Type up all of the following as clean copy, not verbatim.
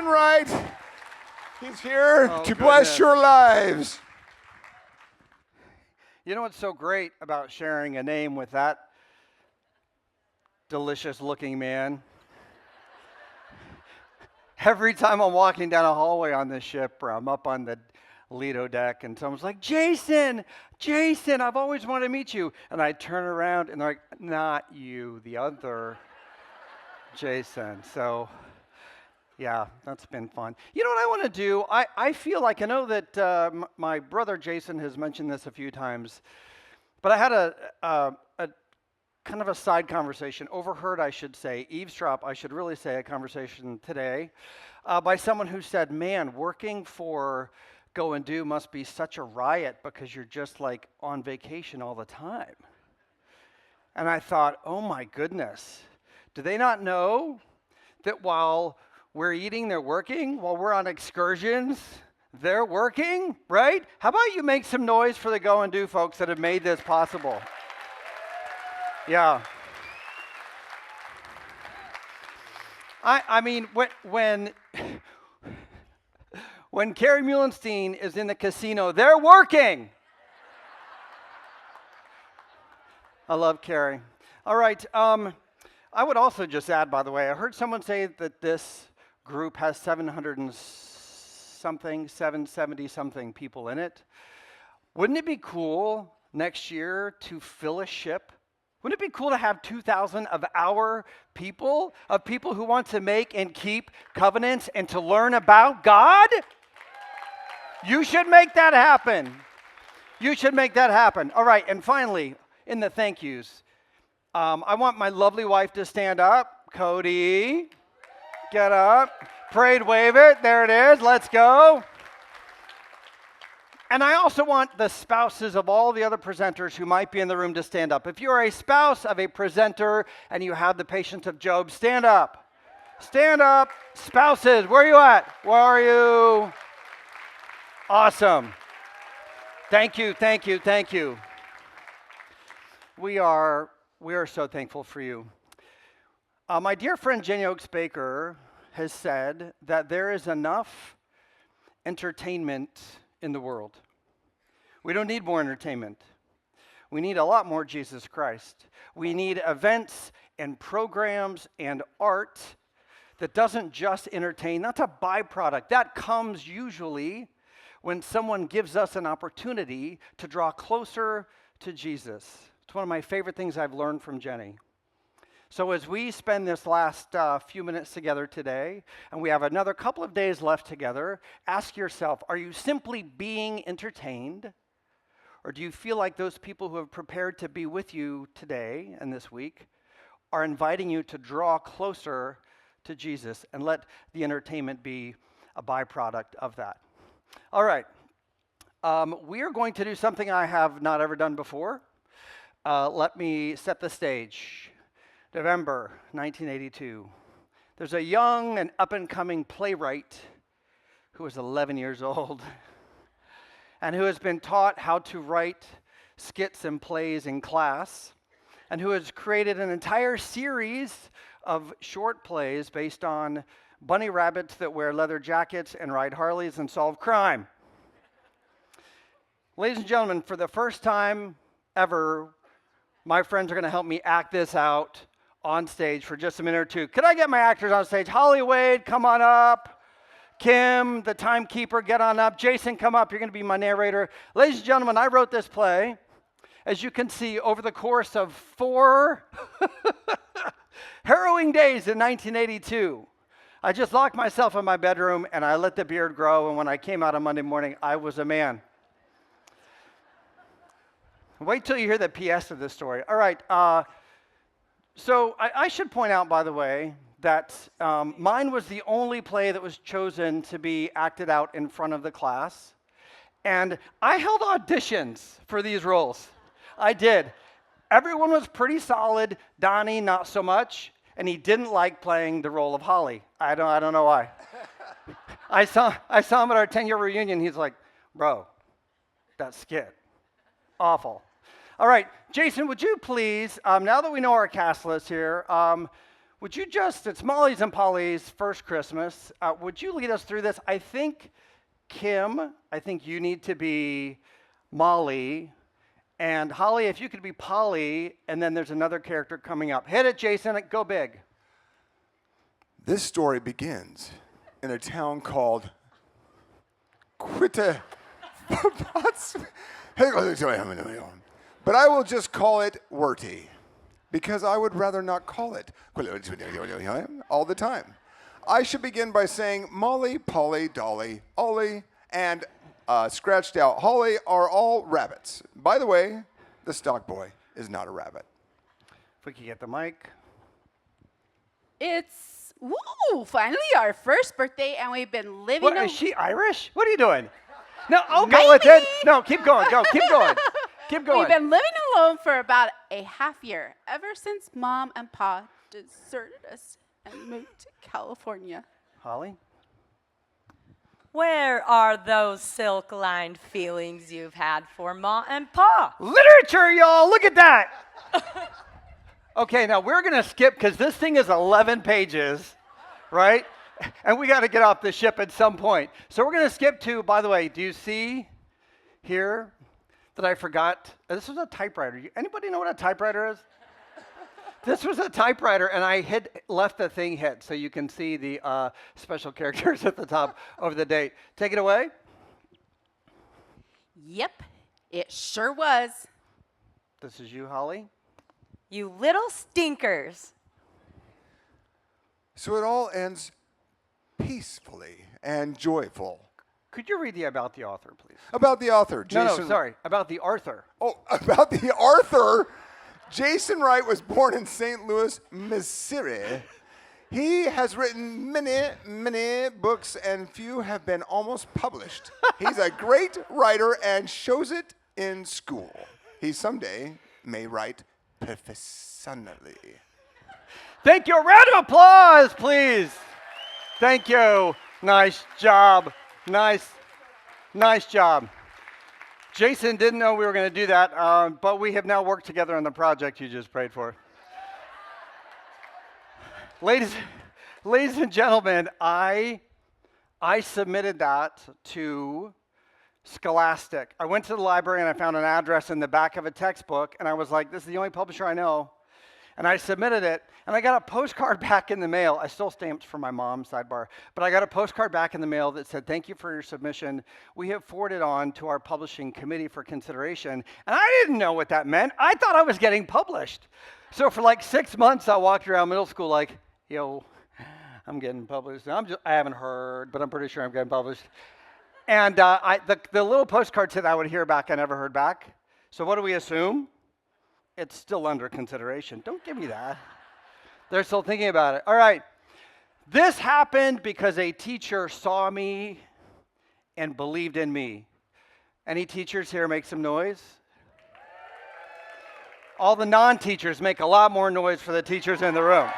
Jason Wright. He's here to bless goodness. your lives. You know what's so great about sharing a name with that delicious-looking man? Every time I'm walking down a hallway on this ship, or I'm up on the Lido deck, and someone's like, Jason, I've always wanted to meet you. And I turn around, and they're like, not you, the other Jason. So, yeah, that's been fun. You know what I want to do? I feel like, I know that my brother Jason has mentioned this a few times, but I had a kind of a side conversation, overheard, I should say, eavesdrop, I should really say, a conversation today by someone who said, man, working for Go and Do must be such a riot because you're just like on vacation all the time. And I thought, oh my goodness, do they not know that while we're eating, they're working? While we're on excursions, they're working, right? How about you make some noise for the Go and Do folks that have made this possible? Yeah. I mean, when Kerry Muhlestein is in the casino, they're working. I love Kerry. All right. I would also just add, by the way, I heard someone say that this group has 770 something people in it. Wouldn't it be cool next year to fill a ship? Wouldn't it be cool to have 2,000 of our people, of people who want to make and keep covenants and to learn about God? You should make that happen. You should make that happen. All right, and finally, in the thank yous, I want my lovely wife to stand up. Cody, get up. Parade, wave it. There it is. Let's go. And I also want the spouses of all the other presenters who might be in the room to stand up. If you're a spouse of a presenter and you have the patience of Job, stand up. Stand up. Spouses, where are you at? Where are you? Awesome. Thank you, thank you, thank you. We are so thankful for you. My dear friend Jenny Oaks Baker has said that there is enough entertainment in the world. We don't need more entertainment. We need a lot more Jesus Christ. We need events and programs and art that doesn't just entertain. That's a byproduct. That comes usually when someone gives us an opportunity to draw closer to Jesus. It's one of my favorite things I've learned from Jenny. So as we spend this last few minutes together today, and we have another couple of days left together, ask yourself, are you simply being entertained? Or do you feel like those people who have prepared to be with you today and this week are inviting you to draw closer to Jesus and let the entertainment be a byproduct of that? All right. We are going to do something I have not ever done before. Let me set the stage. November 1982. There's a young and up-and-coming playwright who is 11 years old and who has been taught how to write skits and plays in class and who has created an entire series of short plays based on bunny rabbits that wear leather jackets and ride Harleys and solve crime. Ladies and gentlemen, for the first time ever, my friends are going to help me act this out on stage for just a minute or two. Could I get my actors on stage? Holly Wade, come on up. Kim, the timekeeper, get on up. Jason, come up. You're going to be my narrator. Ladies and gentlemen, I wrote this play, as you can see, over the course of 4 harrowing days in 1982. I just locked myself in my bedroom, and I let the beard grow, and when I came out on Monday morning, I was a man. Wait till you hear the PS of this story. All right. So I should point out, by the way, that mine was the only play that was chosen to be acted out in front of the class. And I held auditions for these roles. I did. Everyone was pretty solid. Donnie, not so much. And he didn't like playing the role of Holly. I don't know why. I saw him at our 10-year reunion. He's like, bro, that skit, awful. All right, Jason, would you please, now that we know our cast list here, would you just, it's Molly's and Polly's first Christmas. Would you lead us through this? I think, Kim, I think you need to be Molly. And Holly, if you could be Polly, and then there's another character coming up. Hit it, Jason. Go big. This story begins in a town called Quitta. But I will just call it Werty, because I would rather not call it all the time. I should begin by saying Molly, Polly, Dolly, Ollie, and scratched out Holly are all rabbits. By the way, the stock boy is not a rabbit. If we could get the mic. It's, finally our first birthday, and we've been living. What, is she Irish? What are you doing? No, I'll go with it. No, keep going. Go, keep going. Keep going. We've been living alone for about a half year, ever since Mom and Pa deserted us and moved to California. Holly? Where are those silk-lined feelings you've had for Ma and Pa? Literature, y'all. Look at that. Okay, now we're going to skip because this thing is 11 pages, right? And we got to get off the ship at some point. So we're going to skip to, by the way, do you see here that I forgot? This was a typewriter. Anybody know what a typewriter is? This was a typewriter, and I had left the thing hit so you can see the special characters at the top over the date. Take it away. Yep, it sure was. This is you, Holly. You little stinkers. So it all ends peacefully and joyful. Could you read the about the author, please? About the author, Jason. No, sorry. About the Arthur. Oh, about the Arthur. Jason Wright was born in St. Louis, Missouri. He has written many books, and few have been almost published. He's a great writer and shows it in school. He someday may write professionally. Thank you. A round of applause, please. Thank you. Nice job. Nice job. Jason didn't know we were going to do that, but we have now worked together on the project you just prayed for. Ladies and gentlemen, I submitted that to Scholastic. I went to the library and I found an address in the back of a textbook, and I was like, this is the only publisher I know. And I submitted it, and I got a postcard back in the mail. I still stamped for my mom, sidebar. But I got a postcard back in the mail that said, thank you for your submission. We have forwarded on to our publishing committee for consideration. And I didn't know what that meant. I thought I was getting published. So for like 6 months, I walked around middle school like, yo, I'm getting published. I haven't heard, but I'm pretty sure I'm getting published. And the little postcard said I would hear back. I never heard back. So what do we assume? It's still under consideration. Don't give me that. They're still thinking about it. All right. This happened because a teacher saw me and believed in me. Any teachers here make some noise? All the non-teachers make a lot more noise for the teachers in the room.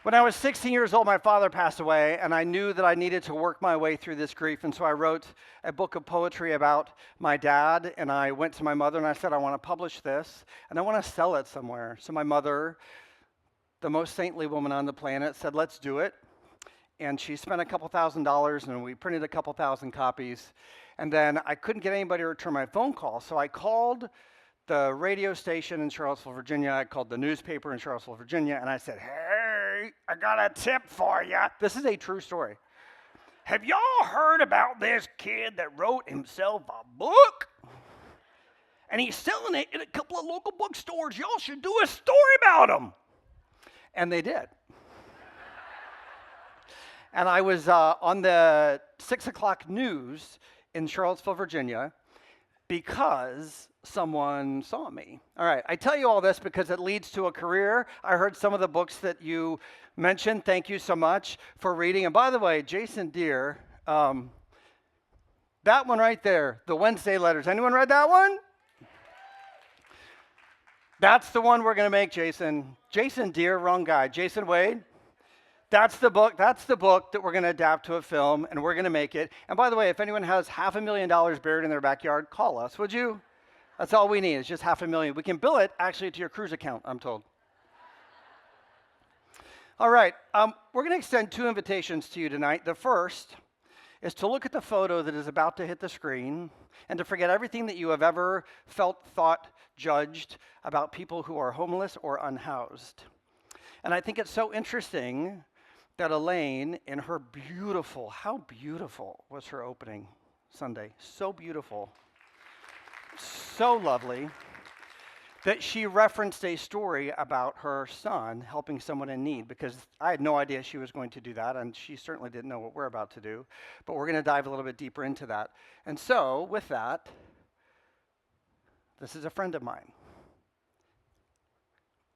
When I was 16 years old, my father passed away, and I knew that I needed to work my way through this grief, and so I wrote a book of poetry about my dad, and I went to my mother, and I said, I want to publish this, and I want to sell it somewhere. So my mother, the most saintly woman on the planet, said, let's do it, and she spent a couple $1,000s, and we printed a couple 1,000 copies, and then I couldn't get anybody to return my phone call, so I called the radio station in Charlottesville, Virginia. I called the newspaper in Charlottesville, Virginia, and I said, hey, I got a tip for you. This is a true story. Have y'all heard about this kid that wrote himself a book? And he's selling it in a couple of local bookstores. Y'all should do a story about him. And they did. And I was on the 6 o'clock news in Charlottesville, Virginia, because someone saw me. All right, I tell you all this because it leads to a career. I heard some of the books that you mentioned. Thank you so much for reading. And by the way, Jason Deere, that one right there, the Wednesday letters. Anyone read that one? That's the one we're going to make, Jason. Jason Deere, wrong guy. Jason Wade. That's the book that we're going to adapt to a film, and we're going to make it. And by the way, if anyone has $500,000 buried in their backyard, call us, would you? That's all we need. It's just $500,000. We can bill it actually to your cruise account, I'm told. All right, we're going to extend 2 invitations to you tonight. The first is to look at the photo that is about to hit the screen and to forget everything that you have ever felt, thought, judged about people who are homeless or unhoused. And I think it's so interesting that Elaine, in her beautiful, how beautiful was her opening Sunday? So beautiful, so lovely, that she referenced a story about her son helping someone in need, because I had no idea she was going to do that, and she certainly didn't know what we're about to do. But we're going to dive a little bit deeper into that. And so, with that, this is a friend of mine,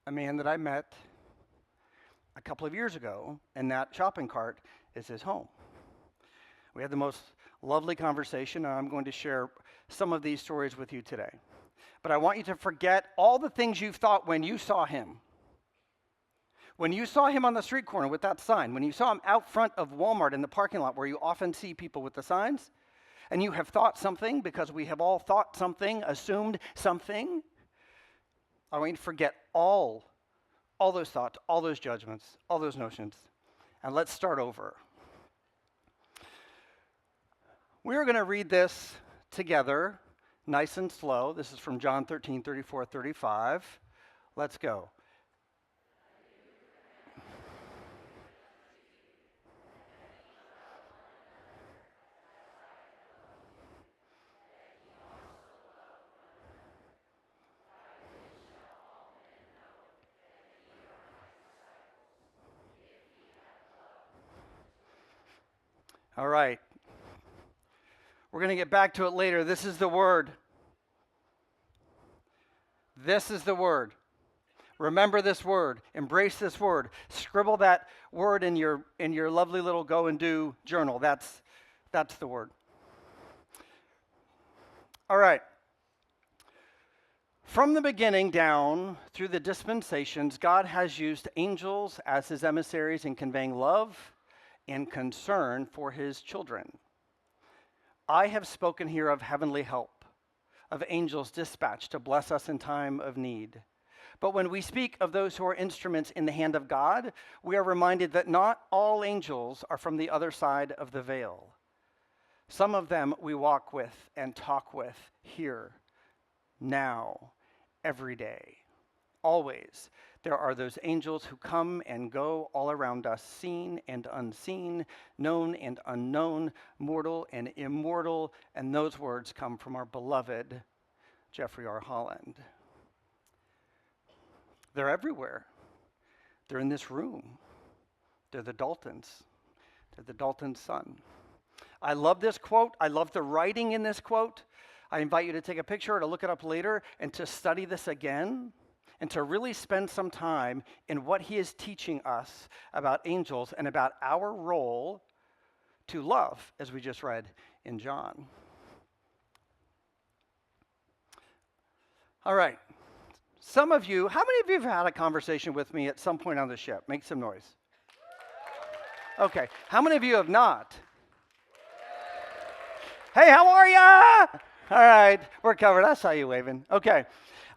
a man that I met a couple of years ago, and that shopping cart is his home. We had the most lovely conversation, and I'm going to share some of these stories with you today. But I want you to forget all the things you've thought when you saw him. When you saw him on the street corner with that sign, when you saw him out front of Walmart in the parking lot where you often see people with the signs, and you have thought something, because we have all thought something, assumed something, I want you to forget all those thoughts, all those judgments, all those notions, and let's start over. We're going to read this together, nice and slow. This is from John 13, 34, 35. Let's go. All right. We're going to get back to it later. This is the word. This is the word. Remember this word. Embrace this word. Scribble that word in your lovely little go and do journal. That's the word. All right. From the beginning down through the dispensations, God has used angels as his emissaries in conveying love and concern for his children. I have spoken here of heavenly help, of angels dispatched to bless us in time of need. But when we speak of those who are instruments in the hand of God, we are reminded that not all angels are from the other side of the veil. Some of them we walk with and talk with here, now, every day. Always, there are those angels who come and go all around us, seen and unseen, known and unknown, mortal and immortal, and those words come from our beloved Jeffrey R. Holland. They're everywhere. They're in this room. They're the Daltons. They're the Dalton's son. I love this quote. I love the writing in this quote. I invite you to take a picture or to look it up later and to study this again and to really spend some time in what he is teaching us about angels and about our role to love, as we just read in John. All right. Some of you, how many of you have had a conversation with me at some point on the ship? Make some noise. Okay. How many of you have not? Hey, how are ya? All right, we're covered. I saw you waving. Okay.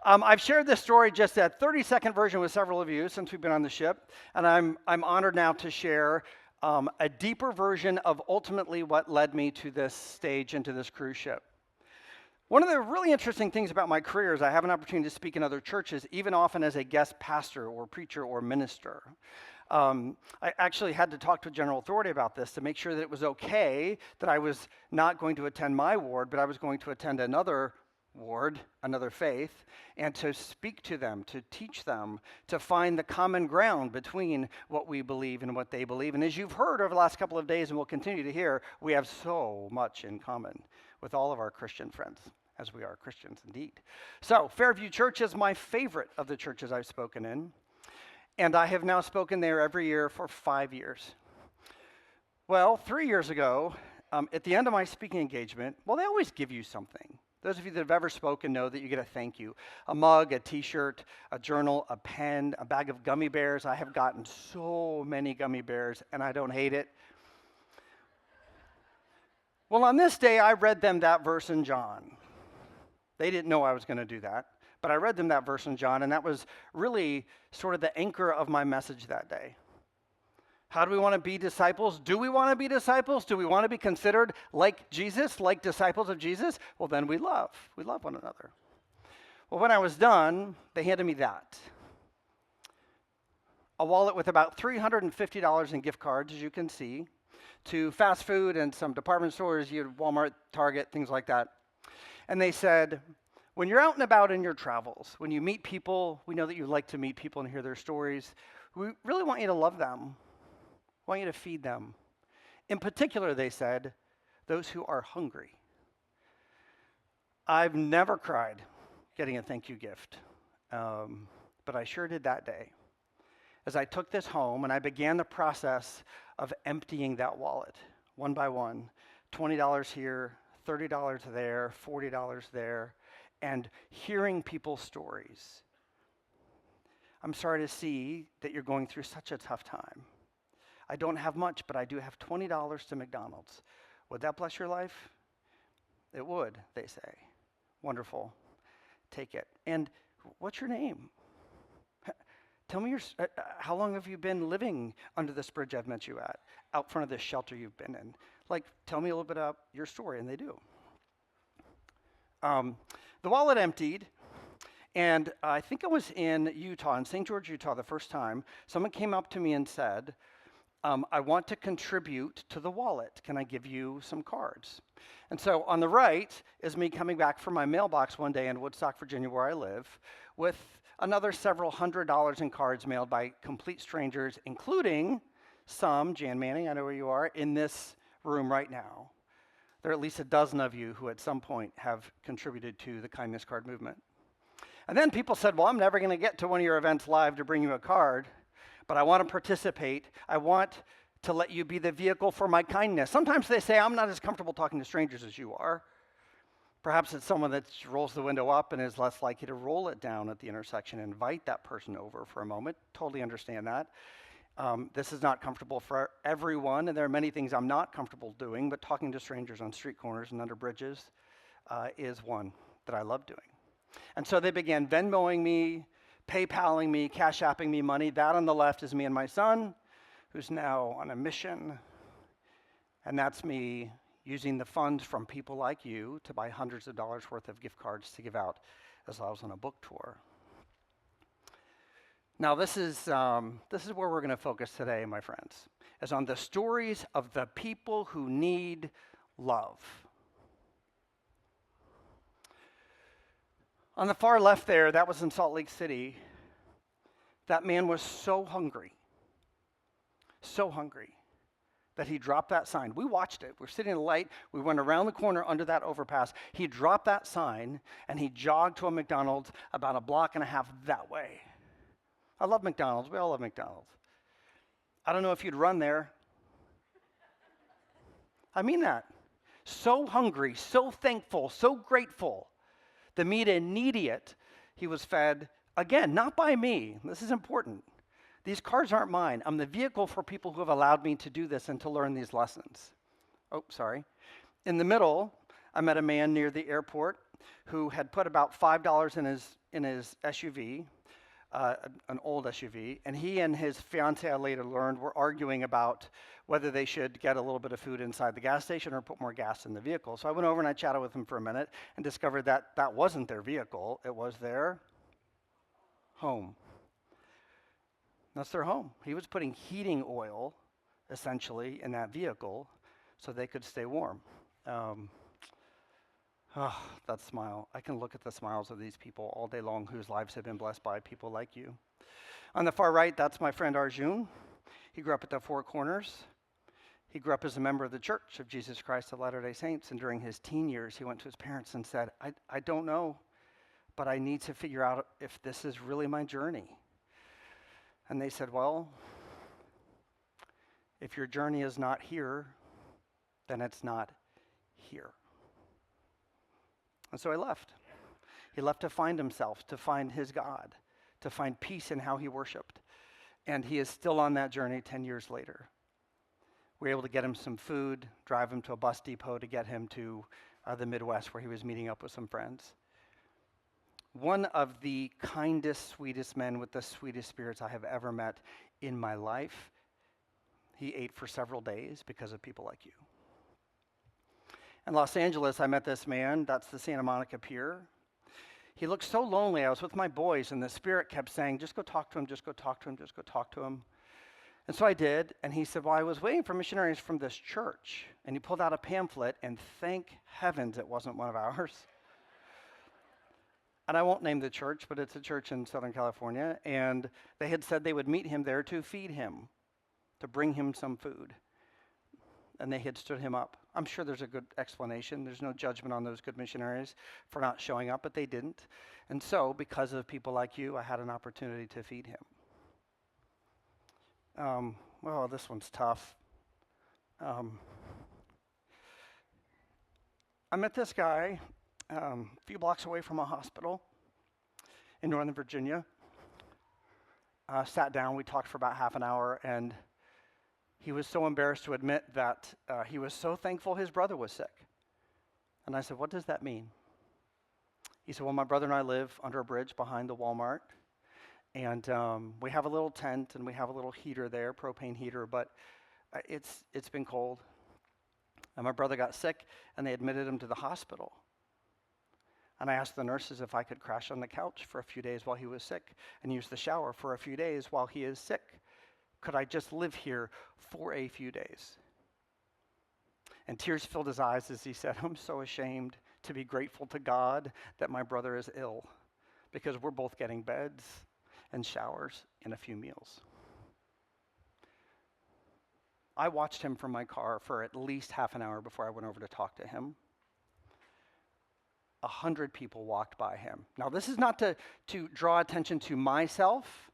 I've shared this story, just that 30-second version, with several of you since we've been on the ship, and I'm honored now to share a deeper version of ultimately what led me to this stage and to this cruise ship. One of the really interesting things about my career is I have an opportunity to speak in other churches, even often as a guest pastor or preacher or minister. I actually had to talk to a general authority about this to make sure that it was okay that I was not going to attend my ward, but I was going to attend another ward, another faith, and to speak to them, to teach them, to find the common ground between what we believe and what they believe. And as you've heard over the last couple of days and will continue to hear, we have so much in common with all of our Christian friends, as we are Christians indeed. So Fairview Church is my favorite of the churches I've spoken in, and I have now spoken there every year for 5 years. Well, 3 years ago, at the end of my speaking engagement, they always give you something. Those of you that have ever spoken know that you get a thank you. A mug, a t-shirt, a journal, a pen, a bag of gummy bears. I have gotten so many gummy bears, and I don't hate it. Well, on this day, I read them that verse in John. They didn't know I was going to do that. But I read them that verse in John, and that was really sort of the anchor of my message that day. How do we want to be disciples? Do we want to be disciples? Do we want to be considered like Jesus, like disciples of Jesus? Well, then we love. We love one another. Well, when I was done, they handed me that. A wallet with about $350 in gift cards, as you can see, to fast food and some department stores, Walmart, Target, things like that. And they said, when you're out and about in your travels, when you meet people, we know that you like to meet people and hear their stories. We really want you to love them. We want you to feed them. In particular, they said, those who are hungry. I've never cried getting a thank you gift, but I sure did that day. As I took this home and I began the process of emptying that wallet, one by one, $20 here, $30 there, $40 there, and hearing people's stories. I'm sorry to see that you're going through such a tough time. I don't have much, but I do have $20 to McDonald's. Would that bless your life? It would, they say. Wonderful. Take it. And what's your name? Tell me how long have you been living under this bridge I've met you at, out front of this shelter you've been in? Like, tell me a little bit about your story, and they do. The wallet emptied, and I think I was in Utah, in St. George, Utah, the first time. Someone came up to me and said, I want to contribute to the wallet. Can I give you some cards? And so on the right is me coming back from my mailbox one day in Woodstock, Virginia, where I live, with another several $100s in cards mailed by complete strangers, including some, Jan Manning, I know where you are, in this room right now. There are at least a dozen of you who at some point have contributed to the kindness card movement. And then people said, well, I'm never going to get to one of your events live to bring you a card, but I want to participate. I want to let you be the vehicle for my kindness. Sometimes they say, I'm not as comfortable talking to strangers as you are. Perhaps it's someone that rolls the window up and is less likely to roll it down at the intersection and invite that person over for a moment. Totally understand that. This is not comfortable for everyone, and there are many things I'm not comfortable doing, but talking to strangers on street corners and under bridges is one that I love doing. And so they began Venmoing me, PayPaling me, Cash Apping me money. That on the left is me and my son, who's now on a mission. And that's me using the funds from people like you to buy hundreds of dollars worth of gift cards to give out as I was on a book tour. Now this is where we're going to focus today, my friends, is on the stories of the people who need love. On the far left there, that was in Salt Lake City. That man was so hungry that he dropped that sign. We watched it. We're sitting in the light. We went around the corner under that overpass. He dropped that sign, and he jogged to a McDonald's about a block and a half that way. I love McDonald's. We all love McDonald's. I don't know if you'd run there. I mean that. So hungry, so thankful, so grateful. The immediate, he was fed, again, not by me. This is important. These cards aren't mine. I'm the vehicle for people who have allowed me to do this and to learn these lessons. Oh, sorry. In the middle, I met a man near the airport who had put about $5 in his SUV, an old SUV, and he and his fiancée, I later learned, were arguing about whether they should get a little bit of food inside the gas station or put more gas in the vehicle. So I went over and I chatted with them for a minute and discovered that that wasn't their vehicle. It was their home. That's their home. He was putting heating oil, essentially, in that vehicle so they could stay warm. That smile. I can look at the smiles of these people all day long whose lives have been blessed by people like you. On the far right, that's my friend Arjun. He grew up at the Four Corners. He grew up as a member of the Church of Jesus Christ of Latter-day Saints, and during his teen years, he went to his parents and said, I don't know, but I need to figure out if this is really my journey. And they said, well, if your journey is not here, then it's not here. And so he left. He left to find himself, to find his God, to find peace in how he worshiped. And he is still on that journey 10 years later. We were able to get him some food, drive him to a bus depot to get him to the Midwest where he was meeting up with some friends. one of the kindest, sweetest men with the sweetest spirits I have ever met in my life. He ate for several days because of people like you. In Los Angeles, I met this man. That's the Santa Monica Pier. He looked so lonely. I was with my boys, and the Spirit kept saying, just go talk to him, just go talk to him, just go talk to him. And so I did, and he said, well, I was waiting for missionaries from this church. And he pulled out a pamphlet, and thank heavens it wasn't one of ours. And I won't name the church, but it's a church in Southern California, and they had said they would meet him there to feed him, to bring him some food. And they had stood him up. I'm sure there's a good explanation. There's no judgment on those good missionaries for not showing up, but they didn't. And so, because of people like you, I had an opportunity to feed him. Well, this one's tough. I met this guy a few blocks away from a hospital in Northern Virginia. Sat down, we talked for about half an hour, and he was so embarrassed to admit that he was so thankful his brother was sick. And I said, what does that mean? He said, well, my brother and I live under a bridge behind the Walmart, and we have a little tent, and we have a little heater there, propane heater, but it's been cold. And my brother got sick, and they admitted him to the hospital. And I asked the nurses if I could crash on the couch for a few days while he was sick and use the shower for a few days while he is sick. Could I just live here for a few days? And tears filled his eyes as he said, I'm so ashamed to be grateful to God that my brother is ill, because we're both getting beds and showers and a few meals. I watched him from my car for at least half an hour before I went over to talk to him. 100 people walked by him. Now, this is not to draw attention to myself.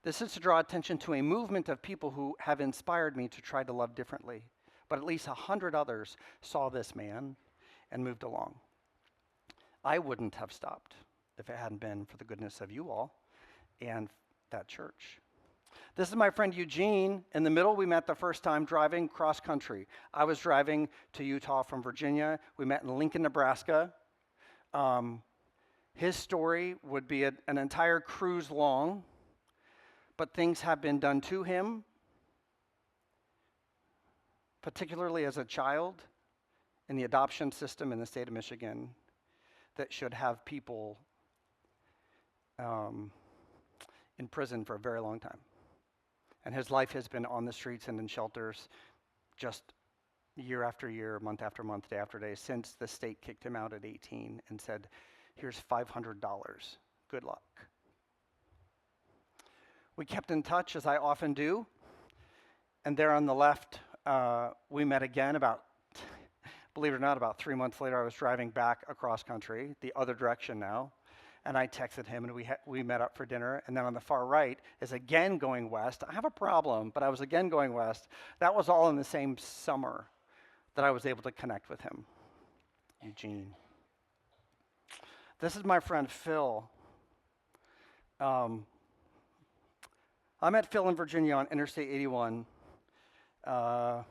This is to draw attention to a movement of people who have inspired me to try to love differently. But at least 100 others saw this man and moved along. I wouldn't have stopped if it hadn't been for the goodness of you all and that church. This is my friend Eugene. In the middle, we met the first time driving cross country. I was driving to Utah from Virginia. We met in Lincoln, Nebraska. His story would be an entire cruise long, but things have been done to him, particularly as a child in the adoption system in the state of Michigan, that should have people in prison for a very long time. And his life has been on the streets and in shelters just year after year, month after month, day after day, since the state kicked him out at 18 and said, here's $500, good luck. We kept in touch, as I often do, and there on the left, we met again believe it or not, about 3 months later. I was driving back across country, the other direction now, and I texted him, and we met up for dinner. And then on the far right is again going west. I have a problem, but I was again going west. That was all in the same summer that I was able to connect with him, Eugene. This is my friend Phil. I met Phil in Virginia on Interstate 81 the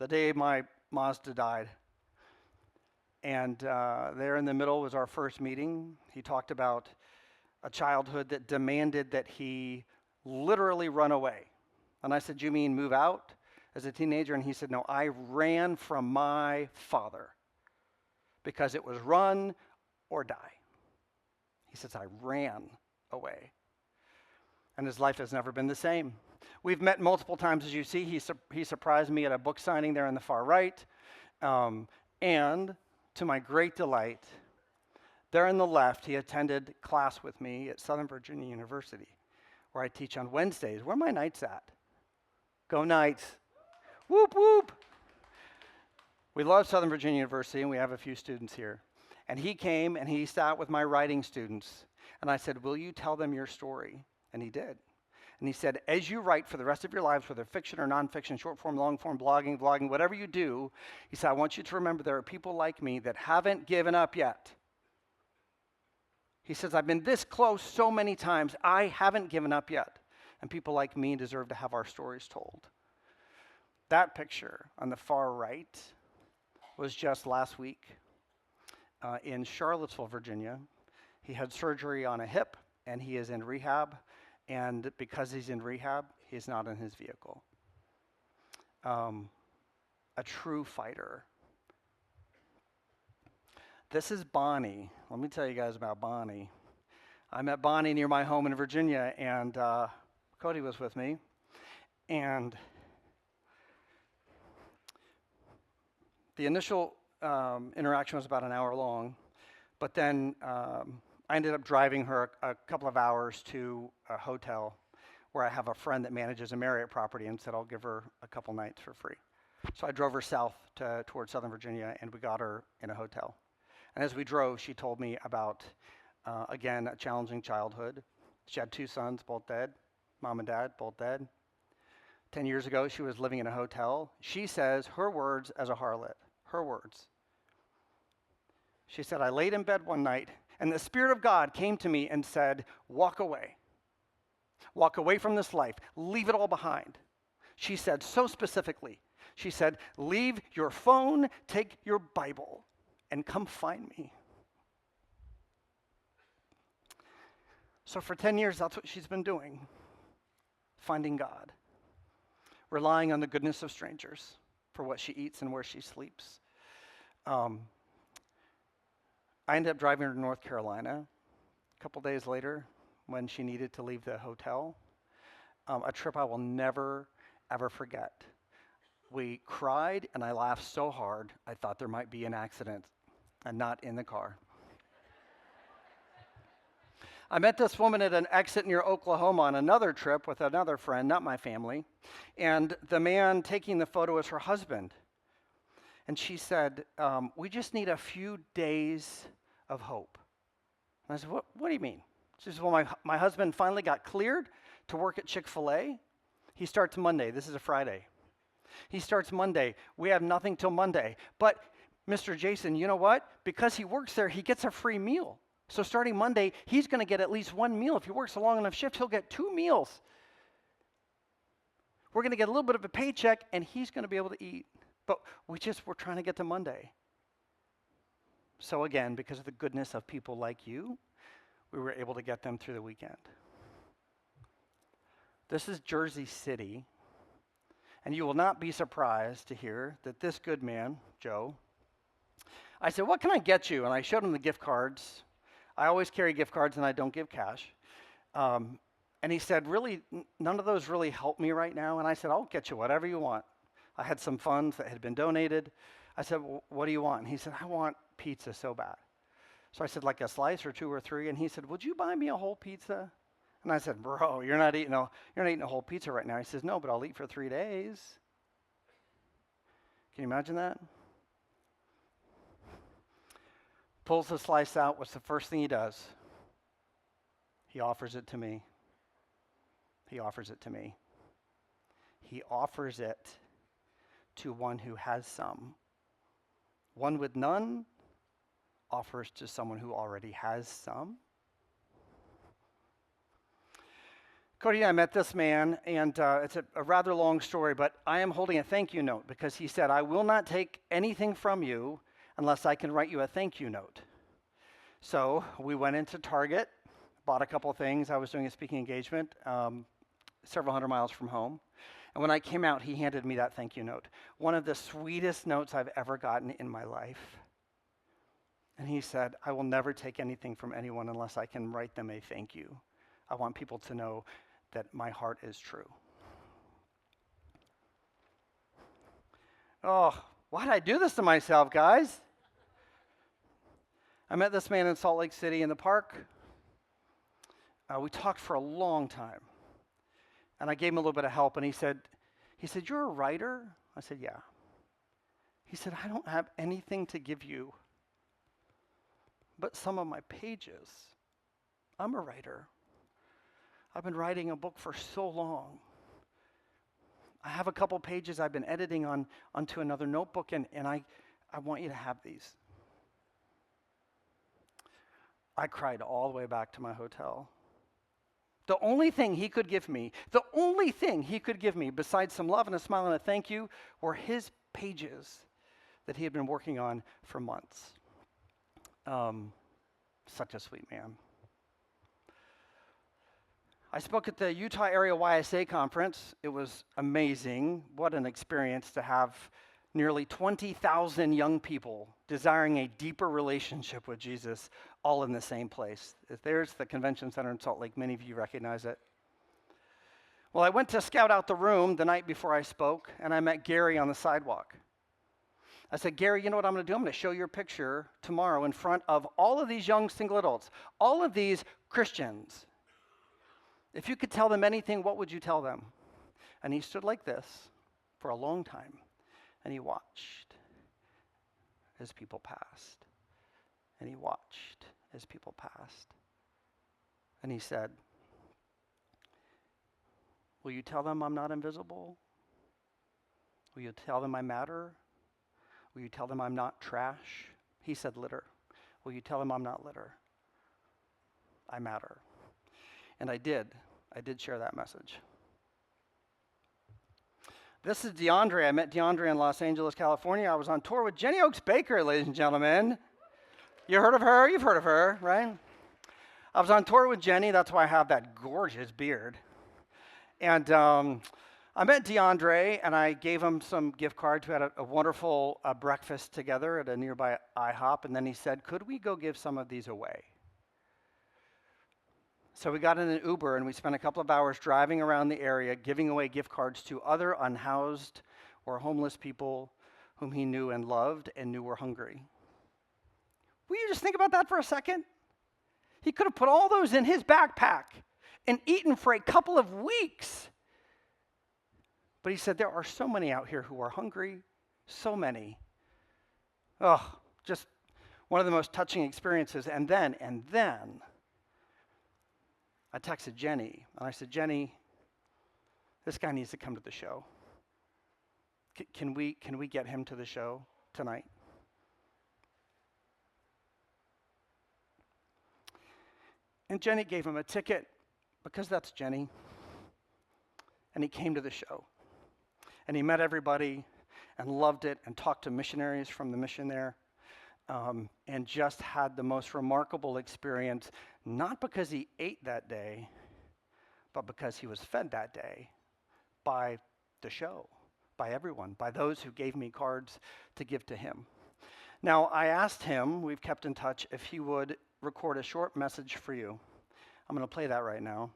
day my Mazda died. And there in the middle was our first meeting. He talked about a childhood that demanded that he literally run away. And I said, you mean move out as a teenager? And he said, no, I ran from my father because it was run or die. He says, I ran away. And his life has never been the same. We've met multiple times, as you see. He surprised me at a book signing there on the far right. And to my great delight, there on the left, he attended class with me at Southern Virginia University, where I teach on Wednesdays. Where are my Knights at? Go Knights. Whoop, whoop. We love Southern Virginia University, and we have a few students here. And he came, and he sat with my writing students. And I said, will you tell them your story? And he did. And he said, as you write for the rest of your lives, whether fiction or nonfiction, short form, long form, blogging, vlogging, whatever you do, he said, I want you to remember there are people like me that haven't given up yet. He says, I've been this close so many times, I haven't given up yet. And people like me deserve to have our stories told. That picture on the far right was just last week in Charlottesville, Virginia. He had surgery on a hip, and he is in rehab. And because he's in rehab, he's not in his vehicle. A true fighter. This is Bonnie. Let me tell you guys about Bonnie. I met Bonnie near my home in Virginia, and Cody was with me. And the initial interaction was about an hour long, but then I ended up driving her a couple of hours to a hotel where I have a friend that manages a Marriott property and said I'll give her a couple nights for free. So I drove her south towards Southern Virginia, and we got her in a hotel. And as we drove, she told me about, again, a challenging childhood. She had 2 sons, both dead, mom and dad, both dead. 10 years ago, she was living in a hotel. She says, her words as a harlot, her words. She said, I laid in bed one night, and the Spirit of God came to me and said, walk away. Walk away from this life. Leave it all behind. She said so specifically, she said, leave your phone, take your Bible, and come find me. So for 10 years, that's what she's been doing, finding God, relying on the goodness of strangers for what she eats and where she sleeps. I ended up driving her to North Carolina a couple days later when she needed to leave the hotel. A trip I will never, ever forget. We cried and I laughed so hard I thought there might be an accident and not in the car. I met this woman at an exit near Oklahoma on another trip with another friend, not my family, and the man taking the photo is her husband. And she said, we just need a few days of hope. And I said, what do you mean? She said, well, my husband finally got cleared to work at Chick-fil-A. He starts Monday. This is a Friday. He starts Monday. We have nothing till Monday. But Mr. Jason, you know what? Because he works there, he gets a free meal. So starting Monday, he's going to get at least 1 meal. If he works a long enough shift, he'll get 2 meals. We're going to get a little bit of a paycheck, and he's going to be able to eat. But we're trying to get to Monday. So again, because of the goodness of people like you, we were able to get them through the weekend. This is Jersey City, and you will not be surprised to hear that this good man, Joe, I said, what can I get you? And I showed him the gift cards. I always carry gift cards, and I don't give cash. And he said, really, none of those really help me right now. And I said, I'll get you whatever you want. I had some funds that had been donated. I said, well, what do you want? And he said, I want pizza so bad. So I said, like a slice or 2 or 3? And he said, would you buy me a whole pizza? And I said, bro, you're not eating a whole pizza right now. He says, no, but I'll eat for 3 days. Can you imagine that? Pulls the slice out. What's the first thing he does? He offers it to me. He offers it to me. He offers it to one who has some. One with none offers to someone who already has some. Cody and I met this man, and it's a rather long story, but I am holding a thank you note because he said, I will not take anything from you unless I can write you a thank you note. So we went into Target, bought a couple of things. I was doing a speaking engagement several hundred miles from home. And when I came out, he handed me that thank you note. One of the sweetest notes I've ever gotten in my life. And he said, I will never take anything from anyone unless I can write them a thank you. I want people to know that my heart is true. Oh, why did I do this to myself, guys? I met this man in Salt Lake City in the park. We talked for a long time. And I gave him a little bit of help, and he said, you're a writer? I said, yeah. He said, I don't have anything to give you but some of my pages. I'm a writer. I've been writing a book for so long. I have a couple pages I've been editing onto another notebook, and I want you to have these. I cried all the way back to my hotel. The only thing he could give me besides some love and a smile and a thank you were his pages that he had been working on for months. Such a sweet man. I spoke at the Utah Area YSA conference. It was amazing. What an experience to have nearly 20,000 young people desiring a deeper relationship with Jesus all in the same place. There's the convention center in Salt Lake. Many of you recognize it. Well, I went to scout out the room the night before I spoke, and I met Gary on the sidewalk. I said, Gary, you know what I'm going to do? I'm going to show your picture tomorrow in front of all of these young single adults, all of these Christians. If you could tell them anything, what would you tell them? And he stood like this for a long time, and he watched as people passed. And he watched as people passed. And he said, will you tell them I'm not invisible? Will you tell them I matter? Will you tell them I'm not trash? He said litter. Will you tell them I'm not litter? I matter. And I did. I did share that message. This is DeAndre. I met DeAndre in Los Angeles, California. I was on tour with Jenny Oaks Baker, ladies and gentlemen. You heard of her? You've heard of her, right? I was on tour with Jenny. That's why I have that gorgeous beard. And I met DeAndre, and I gave him some gift cards. We had a wonderful breakfast together at a nearby IHOP. And then he said, could we go give some of these away? So we got in an Uber, and we spent a couple of hours driving around the area, giving away gift cards to other unhoused or homeless people whom he knew and loved and knew were hungry. Will you just think about that for a second? He could have put all those in his backpack and eaten for a couple of weeks. But he said, there are so many out here who are hungry, so many. Oh, just one of the most touching experiences. And then, I texted Jenny, and I said, Jenny, this guy needs to come to the show. Can we get him to the show tonight? And Jenny gave him a ticket, because that's Jenny. And he came to the show. And he met everybody and loved it and talked to missionaries from the mission there. And just had the most remarkable experience, not because he ate that day, but because he was fed that day by the show, by everyone, by those who gave me cards to give to him. Now, I asked him, we've kept in touch, if he would record a short message for you. I'm going to play that right now.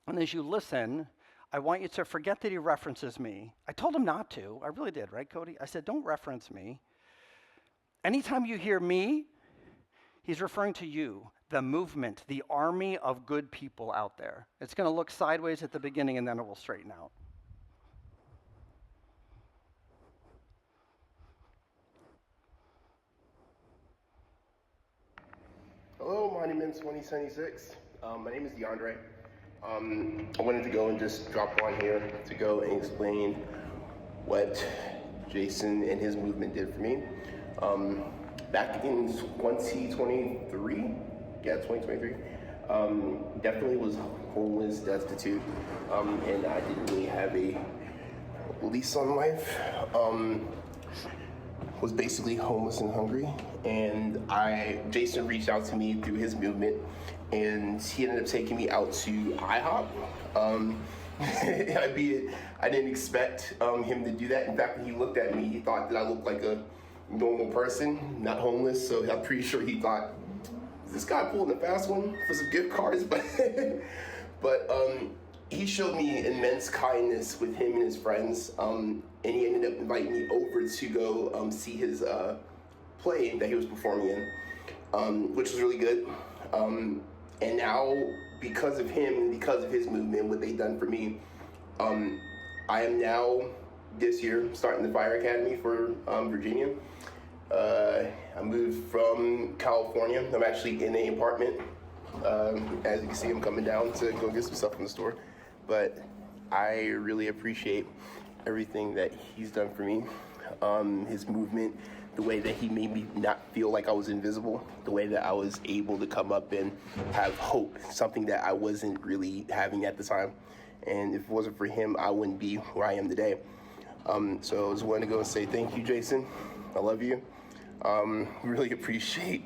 And as you listen, I want you to forget that he references me. I told him not to. I really did, right, Cody? I said, don't reference me. Anytime you hear me, he's referring to you, the movement, the army of good people out there. It's going to look sideways at the beginning, and then it will straighten out. Hello, Monument 2076. My name is DeAndre. I wanted to go and just drop on here to go and explain what Jason and his movement did for me. Back in 2023, definitely was homeless, destitute, and I didn't really have a lease on life. Was basically homeless and hungry, and Jason reached out to me through his movement, and he ended up taking me out to IHOP. I didn't expect him to do that. In fact, when he looked at me, he thought that I looked like a normal person, not homeless, so I'm pretty sure he thought, is this guy pulling a fast one for some gift cards? But he showed me immense kindness with him and his friends, and he ended up inviting me over to go see his play that he was performing in, which was really good. And now, because of him and because of his movement, what they've done for me, I am now, this year, starting the fire academy for Virginia. I moved from California. I'm actually in an apartment. As you can see, I'm coming down to go get some stuff from the store. But I really appreciate everything that he's done for me. His movement, the way that he made me not feel like I was invisible, the way that I was able to come up and have hope, something that I wasn't really having at the time. And if it wasn't for him, I wouldn't be where I am today. So I just wanted to go and say thank you, Jason. I love you. Really appreciate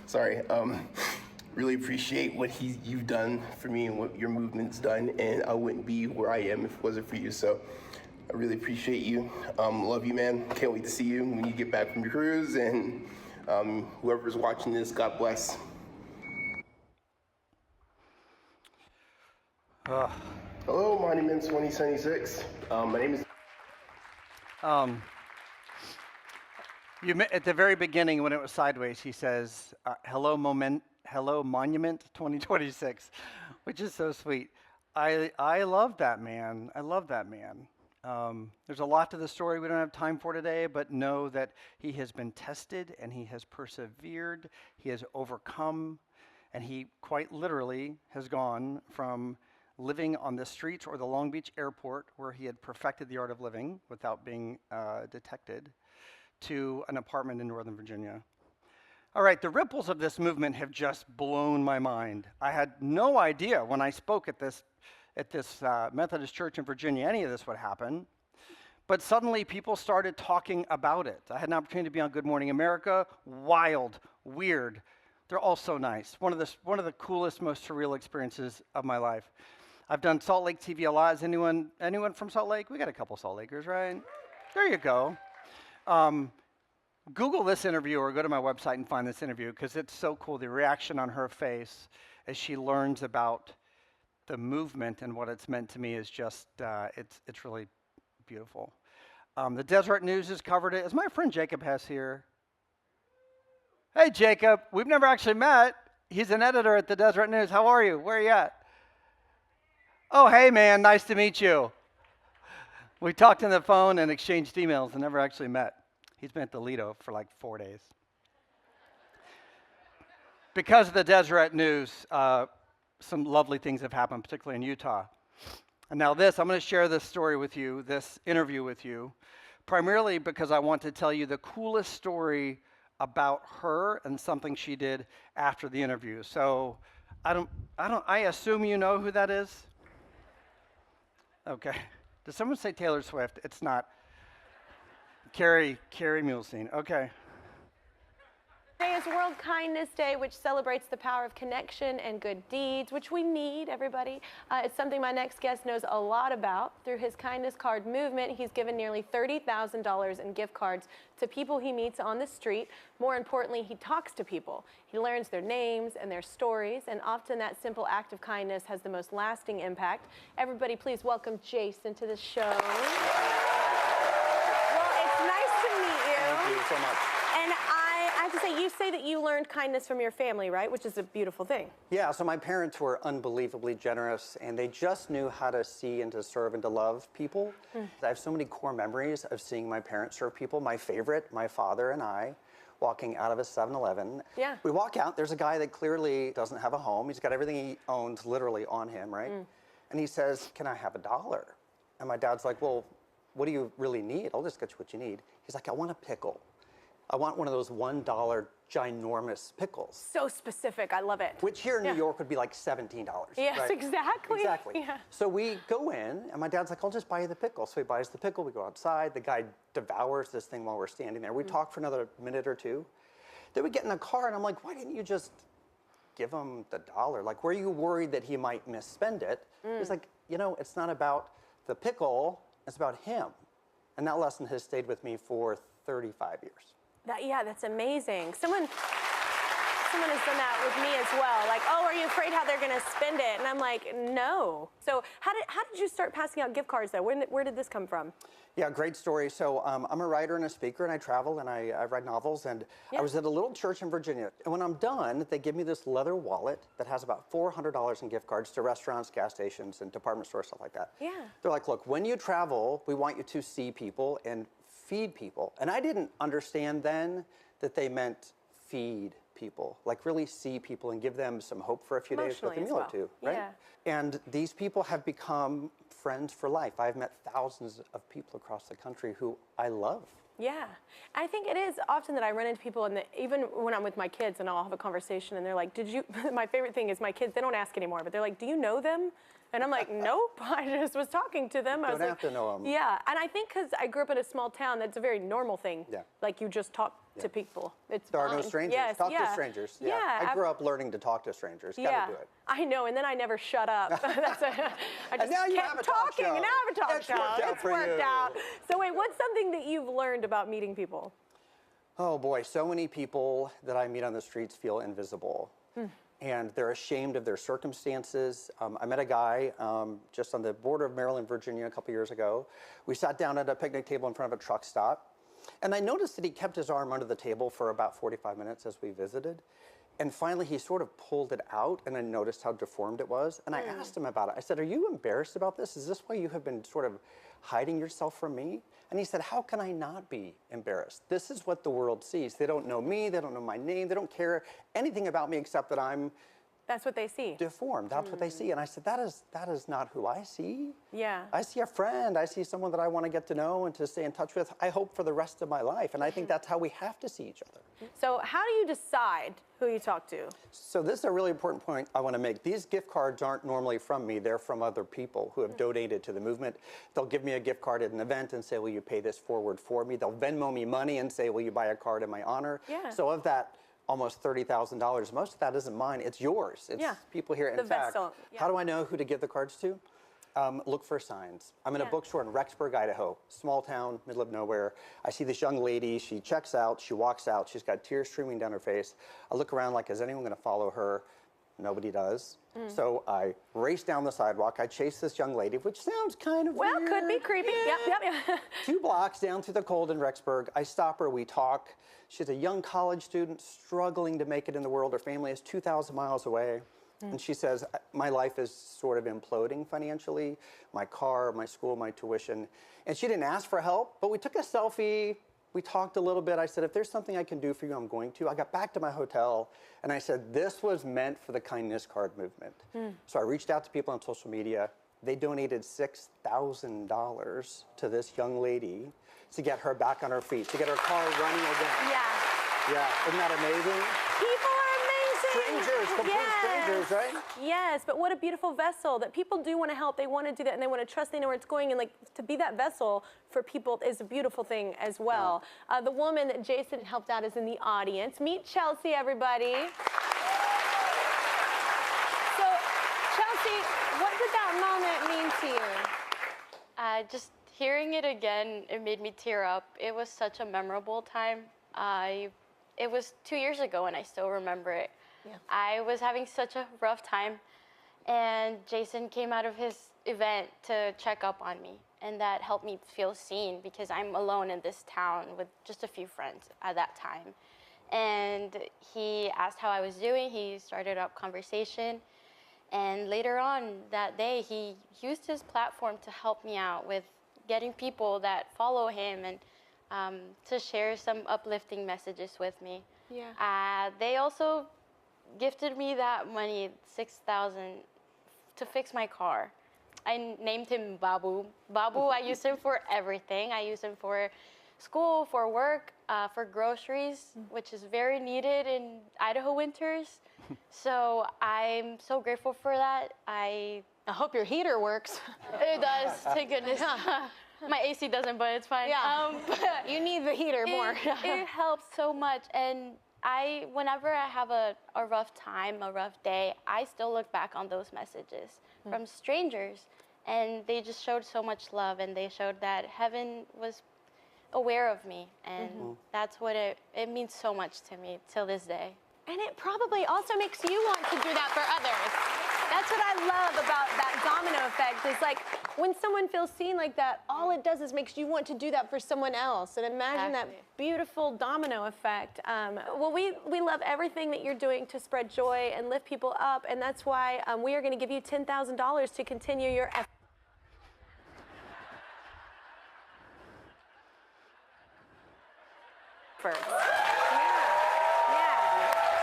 Sorry. Really appreciate what you've done for me and what your movement's done, and I wouldn't be where I am if it wasn't for you. So I really appreciate you. Love you, man. Can't wait to see you when you get back from your cruise, and whoever's watching this, God bless. Hello, Monument 2076. My name is... At the very beginning, when it was sideways, he says, hello, Monument 2026, which is so sweet. I love that man. I love that man. There's a lot to the story we don't have time for today, but know that he has been tested and he has persevered. He has overcome, and he quite literally has gone from living on the streets or the Long Beach airport, where he had perfected the art of living without being detected, to an apartment in Northern Virginia. All right, the ripples of this movement have just blown my mind. I had no idea when I spoke at this Methodist church in Virginia any of this would happen. But suddenly people started talking about it. I had an opportunity to be on Good Morning America. Wild, weird. They're all so nice. One of the coolest, most surreal experiences of my life. I've done Salt Lake TV a lot. Is anyone from Salt Lake? We got a couple Salt Lakers, right? There you go. Google this interview or go to my website and find this interview, because it's so cool. The reaction on her face as she learns about the movement and what it's meant to me is just, it's really beautiful. The Deseret News has covered it. Is my friend Jacob Hess here? Hey, Jacob. We've never actually met. He's an editor at the Deseret News. How are you? Where are you at? Oh, hey, man. Nice to meet you. We talked on the phone and exchanged emails and never actually met. He's been at the Lido for like 4 days. Because of the Deseret News, some lovely things have happened, particularly in Utah. And now I'm going to share this story with you, this interview with you, primarily because I want to tell you the coolest story about her and something she did after the interview. So I assume you know who that is? Okay. Did someone say Taylor Swift? It's not. Kerry Muhlestein. Okay. Today is World Kindness Day, which celebrates the power of connection and good deeds, which we need, everybody. It's something my next guest knows a lot about. Through his kindness card movement, he's given nearly $30,000 in gift cards to people he meets on the street. More importantly, he talks to people. He learns their names and their stories, and often that simple act of kindness has the most lasting impact. Everybody, please welcome Jason to the show. Well, it's nice to meet you. Thank you so much. And I have to say, you say that you learned kindness from your family, right? Which is a beautiful thing. Yeah, so my parents were unbelievably generous, and they just knew how to see and to serve and to love people. I have so many core memories of seeing my parents serve people. My favorite, my father and I, walking out of a 7-Eleven. Yeah. We walk out, there's a guy that clearly doesn't have a home. He's got everything he owns literally on him, right? And he says, "Can I have $1?" And my dad's like, "Well, what do you really need? I'll just get you what you need." He's like, "I want a pickle. I want one of those $1 ginormous pickles." So specific, I love it. Which here in New York would be like $17. Yes, right? exactly. Exactly. Yeah. So we go in, and my dad's like, "I'll just buy you the pickle." So he buys the pickle, we go outside, the guy devours this thing while we're standing there. We talk for another minute or two. Then we get in the car, and I'm like, "Why didn't you just give him the $1? Like, were you worried that he might misspend it?" He's like, "It's not about the pickle, it's about him." And that lesson has stayed with me for 35 years. That's amazing. Someone has done that with me as well. Like, "Oh, are you afraid how they're gonna spend it?" And I'm like, "No." So how did you start passing out gift cards though? Where did this come from? Yeah, great story. So I'm a writer and a speaker, and I travel and I write novels. And I was at a little church in Virginia. And when I'm done, they give me this leather wallet that has about $400 in gift cards to restaurants, gas stations, and department stores, stuff like that. Yeah. They're like, "Look, when you travel, we want you to see people and feed people." And I didn't understand then that they meant feed people, like really see people and give them some hope for a few days with a meal or two, right? Yeah. And these people have become friends for life. I've met thousands of people across the country who I love. Yeah, I think it is often that I run into people, and even when I'm with my kids and I'll have a conversation and they're like, "Did you," my favorite thing is my kids, they don't ask anymore, but they're like, "Do you know them?" And I'm like, nope, I just was talking to them. I was Don't like, have to know 'em. Yeah, and I think because I grew up in a small town, that's a very normal thing. Yeah. Like you just talk to people. It's There are no fine. strangers. Yes, Talk yeah. to strangers. Yeah. I grew up learning to talk to strangers. Yeah, Gotta do it. I know, and then I never shut up. I just now you kept have a talk talking, show. and now I have a talk It's show. worked out It's for worked you. out. So wait, what's something that you've learned about meeting people? Oh boy, so many people that I meet on the streets feel invisible. And they're ashamed of their circumstances. I met a guy just on the border of Maryland, Virginia a couple years ago. We sat down at a picnic table in front of a truck stop. And I noticed that he kept his arm under the table for about 45 minutes as we visited. And finally, he sort of pulled it out, and I noticed how deformed it was. And I asked him about it. I said, are you embarrassed about this? Is this why you have been sort of hiding yourself from me? And he said, how can I not be embarrassed? This is what the world sees. They don't know me. They don't know my name. They don't care anything about me except that I'm That's what they see. deformed. That's what they see. And I said, that is not who I see. Yeah. I see a friend. I see someone that I want to get to know and to stay in touch with, I hope, for the rest of my life. And I think that's how we have to see each other. So how do you decide who you talk to? So this is a really important point I want to make. These gift cards aren't normally from me. They're from other people who have donated to the movement. They'll give me a gift card at an event and say, will you pay this forward for me? They'll Venmo me money and say, will you buy a card in my honor? Yeah. So of that almost $30,000, most of that isn't mine. It's yours. It's people here. The In fact, vessel, yeah. how do I know who to give the cards to? Look for signs. I'm in a Yeah. bookstore in Rexburg, Idaho, small town, middle of nowhere. I see this young lady. She checks out. She walks out. She's got tears streaming down her face. I look around like, is anyone going to follow her? Nobody does. So I race down the sidewalk. I chase this young lady, which sounds kind of Well, weird. could be creepy. Yep. 2 blocks down through the cold in Rexburg. I stop her. We talk. She's a young college student struggling to make it in the world. Her family is 2,000 miles away. And she says, my life is sort of imploding financially. My car, my school, my tuition. And she didn't ask for help, but we took a selfie. We talked a little bit. I said, if there's something I can do for you, I'm going to. I got back to my hotel, and I said, this was meant for the kindness card movement. So I reached out to people on social media. They donated $6,000 to this young lady to get her back on her feet, to get her car running again. Yeah, isn't that amazing? People are amazing. Strangers, complete strangers, right? Yes, but what a beautiful vessel that people do want to help. They want to do that, and they want to trust they know where it's going. And like to be that vessel for people is a beautiful thing as well. The woman that Jason helped out is in the audience. Meet Chelsea, everybody. So, Chelsea, what did that moment mean to you? Just hearing it again, it made me tear up. It was such a memorable time. It was 2 years ago, and I still remember it. Yeah. I was having such a rough time, and Jason came out of his event to check up on me, and that helped me feel seen because I'm alone in this town with just a few friends at that time. And he asked how I was doing. He started up conversation, and later on that day, he used his platform to help me out with getting people that follow him and to share some uplifting messages with me. Yeah. They also gifted me that money, $6,000, to fix my car. I named him Babu. Babu, I use him for everything. I use him for school, for work, for groceries, which is very needed in Idaho winters. So I'm so grateful for that. I hope your heater works. It does, thank goodness. My AC doesn't, but it's fine. Yeah. But You need the heater more. it helps so much. And whenever I have a rough time, a rough day, I still look back on those messages from strangers. And they just showed so much love, and they showed that heaven was aware of me. And that's what it means so much to me till this day. And it probably also makes you want to do that for others. That's what I love about that domino effect. Is like when someone feels seen like that, all it does is makes you want to do that for someone else. And imagine Exactly. that beautiful domino effect. Well, we love everything that you're doing to spread joy and lift people up, and that's why we are going to give you $10,000 to continue your effort.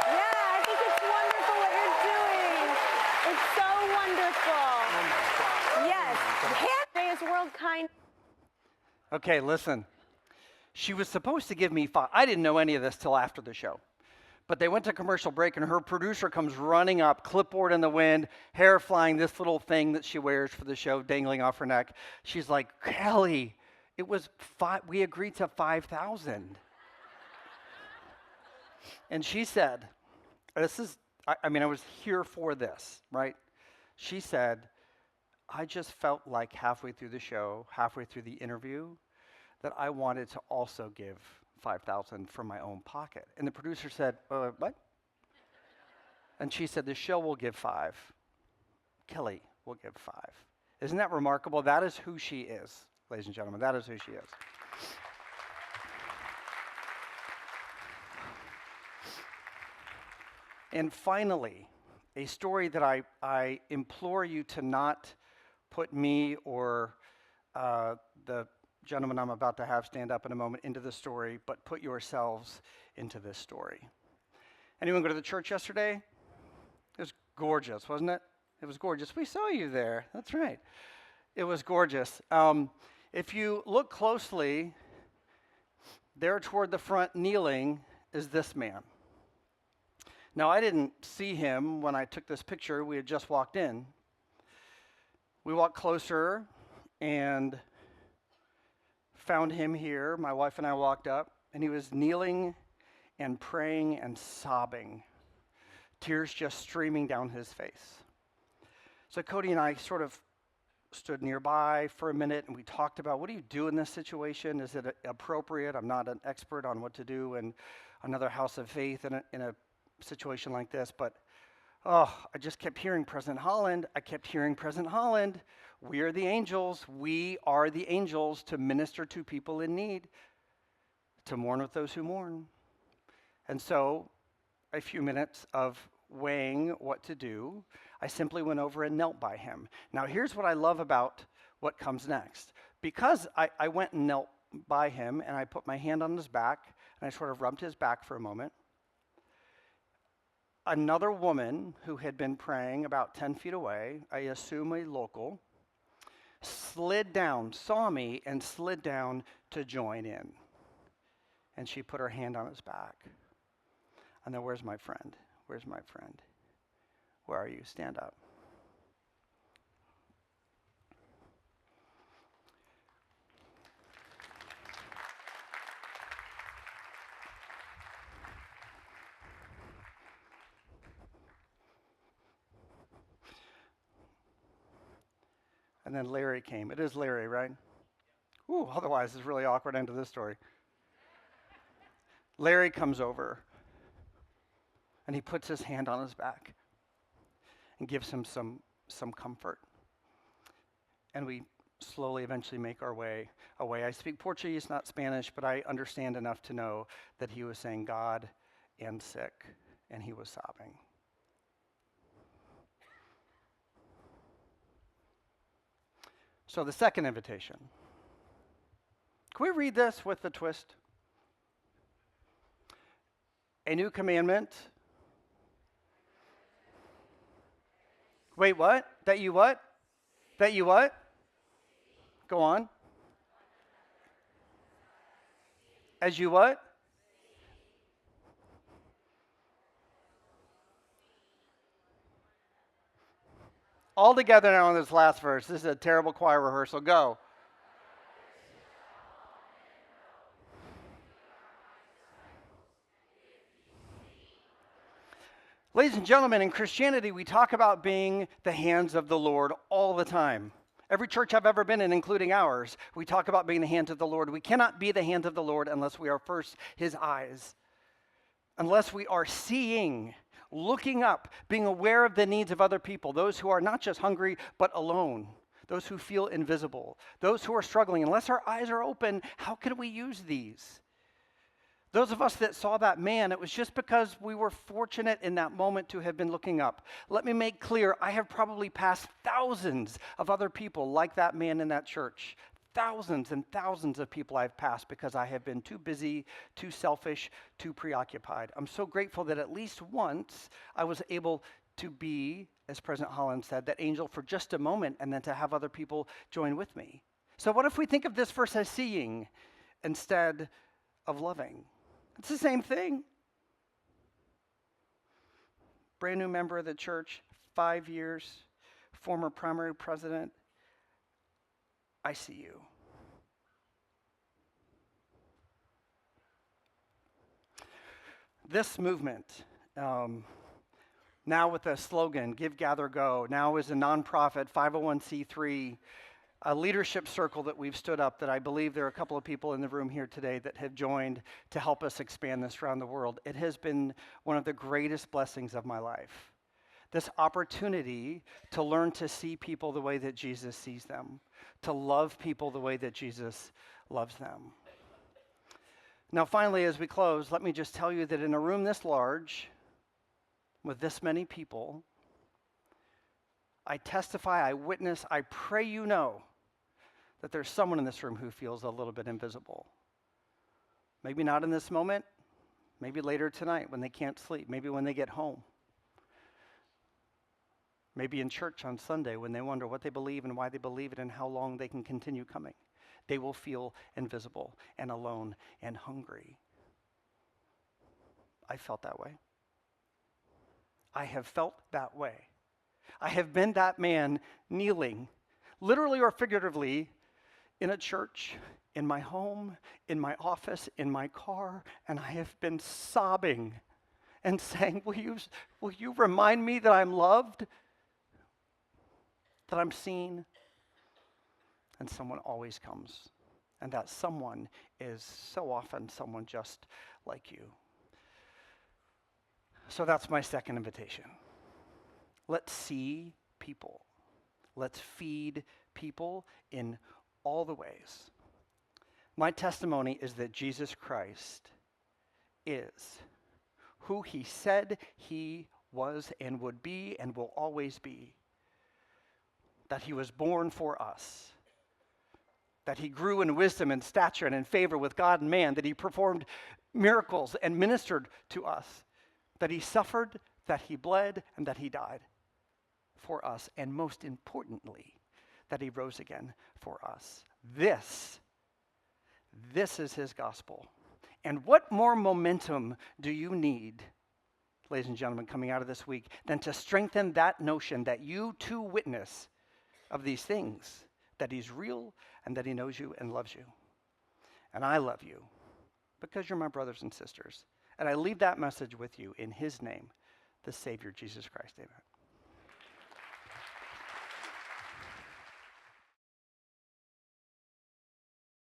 I think it's wonderful what you're doing. It's so wonderful. Yes. Today is World Kind. Okay, listen. She was supposed to give me five. I didn't know any of this till after the show. But they went to commercial break, and her producer comes running up, clipboard in the wind, hair flying, this little thing that she wears for the show dangling off her neck. She's like, Kelly, it was we agreed to 5,000. And she said, I was here for this, right? She said, I just felt like halfway through the show, halfway through the interview, that I wanted to also give 5,000 from my own pocket. And the producer said, what? And she said, the show will give 5. Kelly will give 5. Isn't that remarkable? That is who she is, ladies and gentlemen. That is who she is. And finally, a story that I implore you to not put me or the gentleman I'm about to have stand up in a moment into the story, but put yourselves into this story. Anyone go to the church yesterday? It was gorgeous, wasn't it? It was gorgeous. We saw you there. That's right. It was gorgeous. If you look closely, there toward the front kneeling is this man. Now, I didn't see him when I took this picture. We had just walked in. We walked closer and found him here. My wife and I walked up, and he was kneeling and praying and sobbing, tears just streaming down his face. So Cody and I sort of stood nearby for a minute, and we talked about, what do you do in this situation? Is it appropriate? I'm not an expert on what to do in another house of faith in a situation like this, but I just kept hearing President Holland. I kept hearing President Holland. We are the angels. We are the angels to minister to people in need, to mourn with those who mourn. And so, a few minutes of weighing what to do, I simply went over and knelt by him. Now, here's what I love about what comes next. Because I went and knelt by him, and I put my hand on his back, and I sort of rubbed his back for a moment, another woman who had been praying about 10 feet away, I assume a local, slid down, saw me, and slid down to join in. And she put her hand on his back. And then, where's my friend? Where's my friend? Where are you? Stand up. And then Larry came. It is Larry, right? Ooh, otherwise it's really awkward end of this story. Larry comes over, and he puts his hand on his back and gives him some comfort. And we slowly eventually make our way away. I speak Portuguese, not Spanish, but I understand enough to know that he was saying God and sick, and he was sobbing. So the second invitation. Can we read this with a twist? A new commandment. Wait, what? That you what? That you what? Go on. As you what? All together now in this last verse. This is a terrible choir rehearsal. Go. Ladies and gentlemen, in Christianity, we talk about being the hands of the Lord all the time. Every church I've ever been in, including ours, we talk about being the hands of the Lord. We cannot be the hands of the Lord unless we are first his eyes, unless we are seeing, looking up, being aware of the needs of other people, those who are not just hungry, but alone, those who feel invisible, those who are struggling. Unless our eyes are open, how can we use these? Those of us that saw that man, it was just because we were fortunate in that moment to have been looking up. Let me make clear, I have probably passed thousands of other people like that man in that church. Thousands and thousands of people I've passed because I have been too busy, too selfish, too preoccupied. I'm so grateful that at least once I was able to be, as President Holland said, that angel for just a moment and then to have other people join with me. So what if we think of this verse as seeing instead of loving? It's the same thing. brand new member of the church, 5 years, former primary president, I see you. This movement, now with the slogan, Give, Gather, Go, now is a nonprofit 501c3, a leadership circle that we've stood up that I believe there are a couple of people in the room here today that have joined to help us expand this around the world. It has been one of the greatest blessings of my life. This opportunity to learn to see people the way that Jesus sees them, to love people the way that Jesus loves them. Now, finally, as we close, let me just tell you that in a room this large, with this many people, I testify, I witness, I pray you know that there's someone in this room who feels a little bit invisible. Maybe not in this moment, maybe later tonight when they can't sleep, maybe when they get home. Maybe in church on Sunday when they wonder what they believe and why they believe it and how long they can continue coming. They will feel invisible and alone and hungry. I felt that way. I have felt that way. I have been that man kneeling, literally or figuratively, in a church, in my home, in my office, in my car, and I have been sobbing and saying, will you remind me that I'm loved, that I'm seen? And someone always comes. And that someone is so often someone just like you. So that's my second invitation. Let's see people. Let's feed people in all the ways. My testimony is that Jesus Christ is who he said he was and would be and will always be. That he was born for us. That he grew in wisdom and stature and in favor with God and man. That he performed miracles and ministered to us. That he suffered, that he bled, and that he died for us. And most importantly, that he rose again for us. This is his gospel. And what more momentum do you need, ladies and gentlemen, coming out of this week, than to strengthen that notion that you too witness of these things, that he's real and that he knows you and loves you. And I love you because you're my brothers and sisters. And I leave that message with you in his name, the Savior, Jesus Christ. Amen.